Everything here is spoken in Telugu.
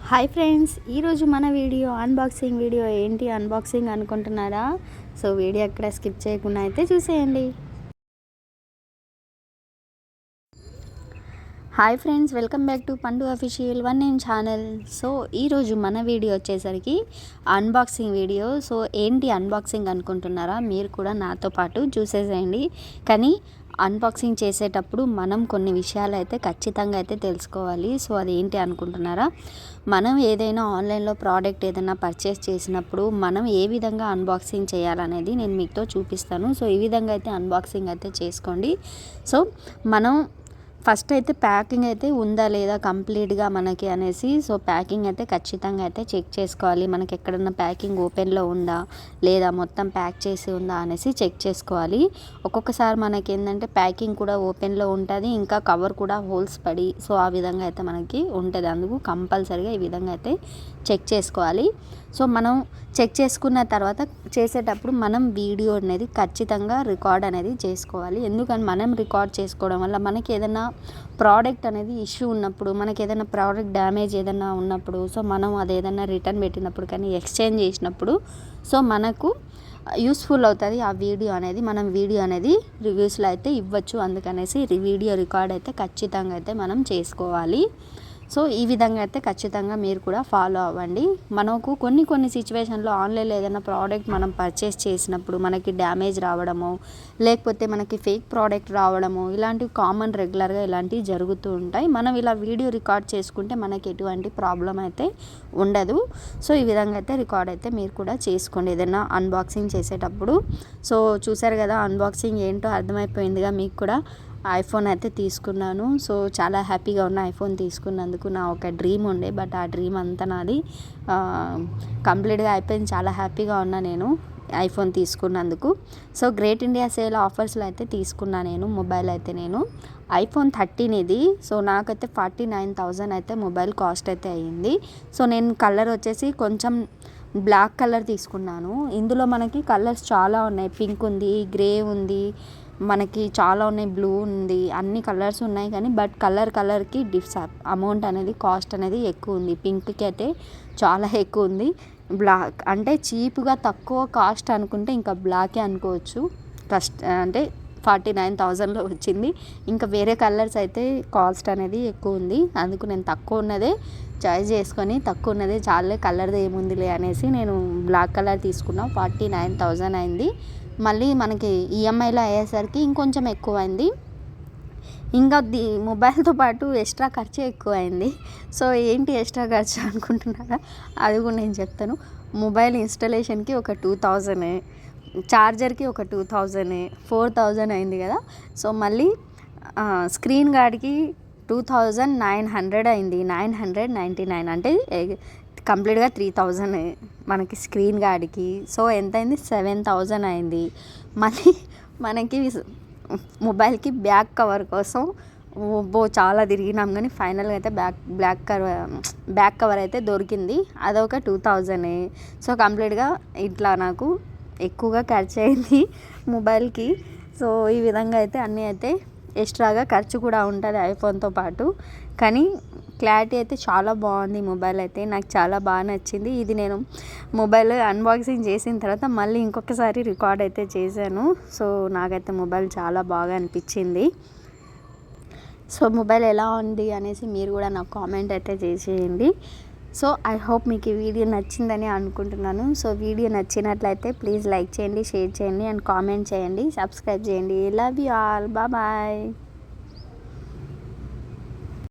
హాయ్ ఫ్రెండ్స్, ఈరోజు మన వీడియో అన్బాక్సింగ్ వీడియో. ఏంటి అన్బాక్సింగ్ అనుకుంటున్నారా? సో వీడియో ఎక్కడ స్కిప్ చేయకుండా అయితే చూసేయండి. Hi friends, welcome back to పండు అఫీషియల్ 1 ఛానల్. సో ఈరోజు మన వీడియో వచ్చేసరికి అన్బాక్సింగ్ వీడియో. సో ఏంటి అన్బాక్సింగ్ అనుకుంటున్నారా? మీరు కూడా నాతో పాటు చూసేసేయండి. కానీ అన్బాక్సింగ్ చేసేటప్పుడు మనం కొన్ని విషయాలు అయితే ఖచ్చితంగా అయితే తెలుసుకోవాలి. సో అదేంటి అనుకుంటున్నారా? మనం ఏదైనా ఆన్లైన్లో ప్రోడక్ట్ ఏదైనా పర్చేస్ చేసినప్పుడు మనం ఏ విధంగా అన్బాక్సింగ్ చేయాలనేది నేను మీతో చూపిస్తాను. సో ఈ విధంగా అయితే అన్బాక్సింగ్ అయితే చేసుకోండి. సో మనం ఫస్ట్ అయితే ప్యాకింగ్ అయితే ఉందా లేదా కంప్లీట్గా మనకి అనేసి, సో ప్యాకింగ్ అయితే ఖచ్చితంగా అయితే చెక్ చేసుకోవాలి. మనకి ఎక్కడన్నా ప్యాకింగ్ ఓపెన్లో ఉందా లేదా మొత్తం ప్యాక్ చేసి ఉందా అనేసి చెక్ చేసుకోవాలి. ఒక్కొక్కసారి మనకి ఏంటంటే ప్యాకింగ్ కూడా ఓపెన్లో ఉంటుంది, ఇంకా కవర్ కూడా హోల్స్ పడి, సో ఆ విధంగా అయితే మనకి ఉంటుంది. అందుకు కంపల్సరీగా ఈ విధంగా అయితే చెక్ చేసుకోవాలి. సో మనం చెక్ చేసుకున్న తర్వాత చేసేటప్పుడు మనం వీడియో అనేది ఖచ్చితంగా రికార్డ్ అనేది చేసుకోవాలి. ఎందుకంటే మనం రికార్డ్ చేసుకోవడం వల్ల మనకి ఏదైనా ప్రోడక్ట్ అనేది ఇష్యూ ఉన్నప్పుడు, మనకి ఏదైనా ప్రోడక్ట్ డ్యామేజ్ ఏదైనా ఉన్నప్పుడు, సో మనం అది ఏదైనా రిటర్న్ పెట్టినప్పుడు కానీ ఎక్స్చేంజ్ చేసినప్పుడు సో మనకు యూస్ఫుల్ అవుతుంది ఆ వీడియో అనేది. మనం వీడియో అనేది రివ్యూస్లో అయితే ఇవ్వచ్చు. అందుకనేసి వీడియో రికార్డ్ అయితే ఖచ్చితంగా అయితే మనం చేసుకోవాలి. సో ఈ విధంగా అయితే ఖచ్చితంగా మీరు కూడా ఫాలో అవ్వండి. మనకు కొన్ని సిచ్యువేషన్లో ఆన్లైన్లో ఏదైనా ప్రోడక్ట్ మనం పర్చేస్ చేసినప్పుడు మనకి డ్యామేజ్ రావడము, లేకపోతే మనకి ఫేక్ ప్రోడక్ట్ రావడము, ఇలాంటివి కామన్ రెగ్యులర్గా ఇలాంటివి జరుగుతూ ఉంటాయి. మనం ఇలా వీడియో రికార్డ్ చేసుకుంటే మనకి ఎటువంటి ప్రాబ్లం అయితే ఉండదు. సో ఈ విధంగా అయితే రికార్డ్ అయితే మీరు కూడా చేసుకోండి ఏదైనా అన్బాక్సింగ్ చేసేటప్పుడు. సో చూసారు కదా, అన్బాక్సింగ్ ఏంటో అర్థమైపోయిందిగా మీకు కూడా. ఐఫోన్ అయితే తీసుకున్నాను. సో చాలా హ్యాపీగా ఉన్న ఐఫోన్ తీసుకున్నందుకు. నా ఒక డ్రీమ్ ఉండే, బట్ ఆ డ్రీమ్ అంతా నాది కంప్లీట్గా అయిపోయింది. చాలా హ్యాపీగా ఉన్నా నేను ఐఫోన్ తీసుకున్నందుకు. సో గ్రేట్ ఇండియా సేల్ ఆఫర్స్లో అయితే తీసుకున్నా నేను మొబైల్ అయితే. నేను ఐఫోన్ 13 ఇది. సో నాకైతే 49,000 అయితే మొబైల్ కాస్ట్ అయితే అయ్యింది. సో నేను కలర్ వచ్చేసి కొంచెం బ్లాక్ కలర్ తీసుకున్నాను. ఇందులో మనకి కలర్స్ చాలా ఉన్నాయి. పింక్ ఉంది, గ్రే ఉంది, మనకి చాలా ఉన్నాయి, బ్లూ ఉంది, అన్ని కలర్స్ ఉన్నాయి. కానీ బట్ కలర్కి అమౌంట్ అనేది కాస్ట్ అనేది ఎక్కువ ఉంది. పింక్కి అయితే చాలా ఎక్కువ ఉంది. బ్లాక్ అంటే చీప్గా తక్కువ కాస్ట్ అనుకుంటే ఇంకా బ్లాకే అనుకోవచ్చు. అంటే 49,000లో వచ్చింది. ఇంకా వేరే కలర్స్ అయితే కాస్ట్ అనేది ఎక్కువ ఉంది. అందుకు నేను తక్కువ ఉన్నదే చాయిస్ చేసుకొని, తక్కువ ఉన్నదే చాలే కలర్ది ఏముందిలే అనేసి నేను బ్లాక్ కలర్ తీసుకున్నా. 49,000 అయింది. మళ్ళీ మనకి ఈఎంఐలో అయ్యేసరికి ఇంకొంచెం ఎక్కువ అయింది. ఇంకా మొబైల్తో పాటు ఎక్స్ట్రా ఖర్చు ఎక్కువ అయింది. సో ఏంటి ఎక్స్ట్రా ఖర్చు అనుకుంటున్నారా? అది కూడా నేను చెప్తాను. మొబైల్ ఇన్స్టాలేషన్కి ఒక 2,000, ఛార్జర్కి ఒక 2,000, 4,000 అయింది కదా. సో మళ్ళీ స్క్రీన్ గార్డ్కి 2,900 అయింది. 999 అంటే కంప్లీట్గా 3,000 మనకి స్క్రీన్ గార్డ్కి. సో ఎంత అయింది? 7,000 అయింది. మళ్ళీ మనకి మొబైల్కి బ్యాక్ కవర్ కోసం చాలా తిరిగినాం, కానీ ఫైనల్గా అయితే బ్యాక్ కవర్ అయితే దొరికింది. అదొక 2,000. సో కంప్లీట్గా ఇట్లా నాకు ఎక్కువగా ఖర్చు అయింది మొబైల్కి. సో ఈ విధంగా అయితే అన్నీ అయితే ఎక్స్ట్రాగా ఖర్చు కూడా ఉంటుంది ఐఫోన్తో పాటు. కానీ క్లారిటీ అయితే చాలా బాగుంది మొబైల్ అయితే. నాకు చాలా బాగా నచ్చింది. ఇది నేను మొబైల్ అన్బాక్సింగ్ చేసిన తర్వాత మళ్ళీ ఇంకొకసారి రికార్డ్ అయితే చేశాను. సో నాకైతే మొబైల్ చాలా బాగా అనిపించింది. సో మొబైల్ ఎలా ఉంది అనేసి మీరు కూడా నాకు కామెంట్ అయితే చేసేయండి. సో ఐ హోప్ మీకు ఈ వీడియో నచ్చిందని అనుకుంటున్నాను. సో వీడియో నచ్చినట్లయితే ప్లీజ్ లైక్ చేయండి, షేర్ చేయండి అండ్ కామెంట్ చేయండి, సబ్స్క్రైబ్ చేయండి. Love you all. బాయ్.